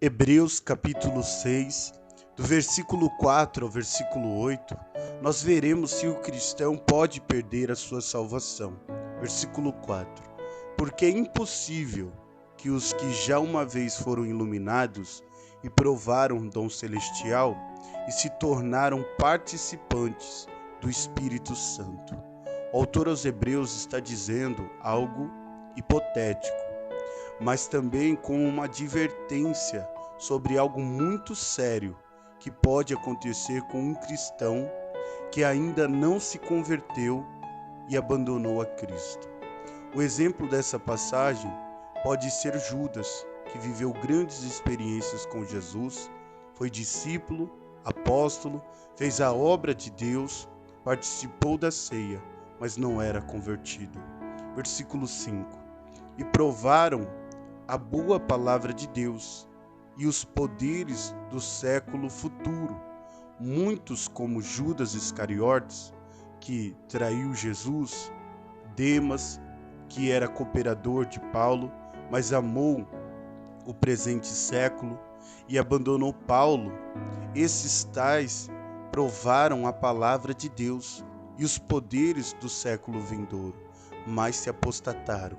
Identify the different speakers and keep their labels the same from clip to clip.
Speaker 1: Hebreus capítulo 6, do versículo 4 ao versículo 8, nós veremos se o cristão pode perder a sua salvação. Versículo 4. Porque é impossível que os que já uma vez foram iluminados e provaram o dom celestial e se tornaram participantes do Espírito Santo. O autor aos Hebreus está dizendo algo hipotético, mas também com uma advertência sobre algo muito sério que pode acontecer com um cristão que ainda não se converteu e abandonou a Cristo. O exemplo dessa passagem pode ser Judas, que viveu grandes experiências com Jesus, foi discípulo, apóstolo, fez a obra de Deus, participou da ceia, mas não era convertido. Versículo 5. E provaram a boa palavra de Deus e os poderes do século futuro. Muitos, como Judas Iscariotes, que traiu Jesus, Demas, que era cooperador de Paulo, mas amou o presente século e abandonou Paulo, esses tais provaram a palavra de Deus e os poderes do século vindouro, mas se apostataram.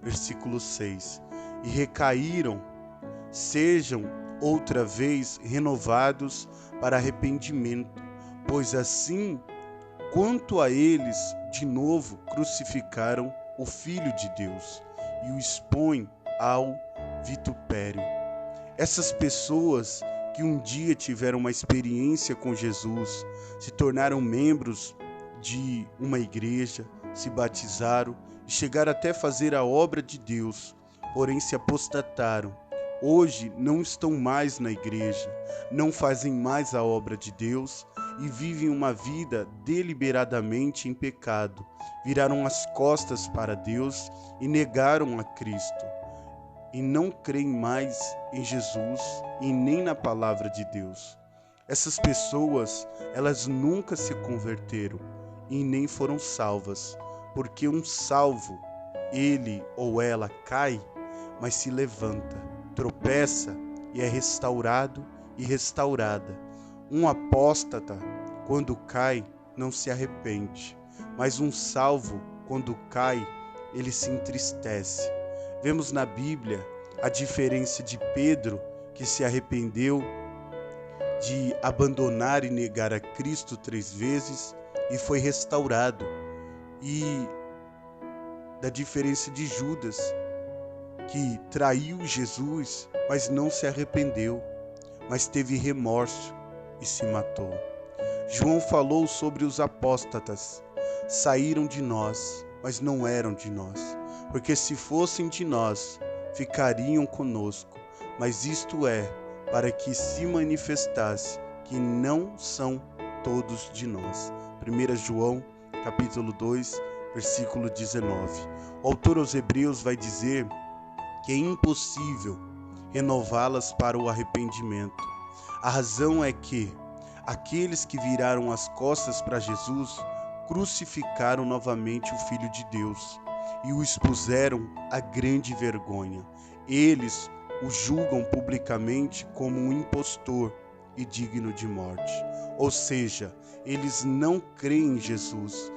Speaker 1: Versículo 6. E recaíram, sejam outra vez renovados para arrependimento, pois assim quanto a eles de novo crucificaram o Filho de Deus e o expõem ao vitupério. Essas pessoas que um dia tiveram uma experiência com Jesus, se tornaram membros de uma igreja, se batizaram e chegaram até fazer a obra de Deus, porém se apostataram. Hoje não estão mais na igreja, não fazem mais a obra de Deus e vivem uma vida deliberadamente em pecado. Viraram as costas para Deus e negaram a Cristo. E não creem mais em Jesus e nem na palavra de Deus. Essas pessoas, elas nunca se converteram e nem foram salvas, porque um salvo, ele ou ela cai, mas se levanta, tropeça e é restaurado e restaurada. Um apóstata, quando cai, não se arrepende, mas um salvo, quando cai, ele se entristece. Vemos na Bíblia a diferença de Pedro, que se arrependeu de abandonar e negar a Cristo 3 vezes e foi restaurado, e da diferença de Judas, que traiu Jesus, mas não se arrependeu, mas teve remorso e se matou. João falou sobre os apóstatas. Saíram de nós, mas não eram de nós, porque se fossem de nós, ficariam conosco, mas isto é, para que se manifestasse que não são todos de nós. 1 João, capítulo 2, versículo 19. O autor aos Hebreus vai dizer que é impossível renová-las para o arrependimento. A razão é que aqueles que viraram as costas para Jesus crucificaram novamente o Filho de Deus e o expuseram à grande vergonha. Eles o julgam publicamente como um impostor e digno de morte. Ou seja, eles não creem em Jesus,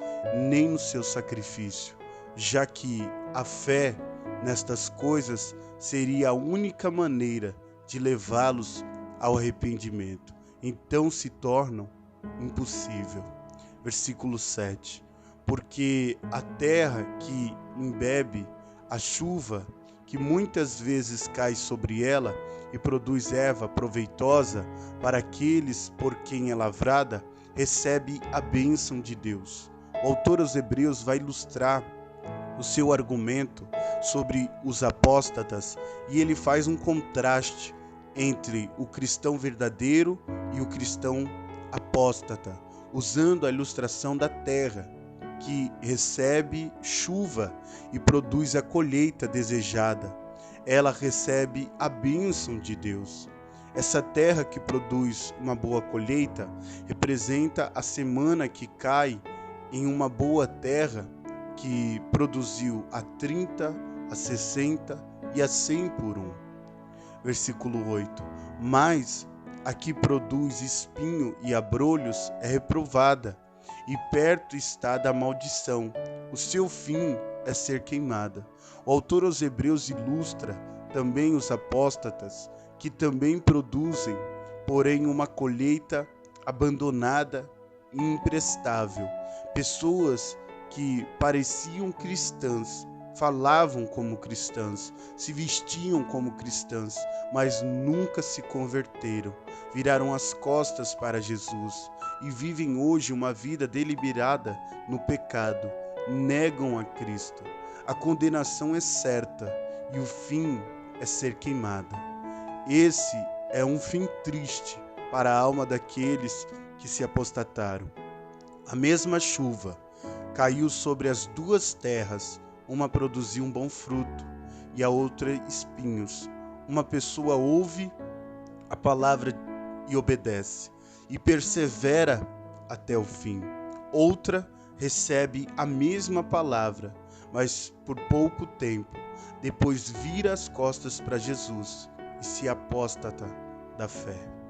Speaker 1: nem no seu sacrifício, já que a fé nestas coisas seria a única maneira de levá-los ao arrependimento. Então se tornam impossível. Versículo 7. Porque a terra que embebe a chuva, que muitas vezes cai sobre ela e produz erva proveitosa para aqueles por quem é lavrada, recebe a bênção de Deus. O autor aos Hebreus vai ilustrar o seu argumento sobre os apóstatas e ele faz um contraste entre o cristão verdadeiro e o cristão apóstata, usando a ilustração da terra, que recebe chuva e produz a colheita desejada. Ela recebe a bênção de Deus. Essa terra que produz uma boa colheita representa a semana que cai em uma boa terra que produziu a 30, a 60 e a 100 por um. Versículo 8. Mas a que produz espinho e abrolhos é reprovada, e perto está da maldição. O seu fim é ser queimada. O autor aos Hebreus ilustra também os apóstatas, que também produzem, porém, uma colheita abandonada e imprestável. Pessoas que pareciam cristãs, falavam como cristãs, se vestiam como cristãs, mas nunca se converteram, viraram as costas para Jesus e vivem hoje uma vida deliberada no pecado, negam a Cristo. A condenação é certa e o fim é ser queimada. Esse é um fim triste para a alma daqueles que se apostataram. A mesma chuva caiu sobre as duas terras, uma produziu um bom fruto e a outra espinhos. Uma pessoa ouve a palavra e obedece, e persevera até o fim. Outra recebe a mesma palavra, mas por pouco tempo, depois vira as costas para Jesus e se apóstata da fé.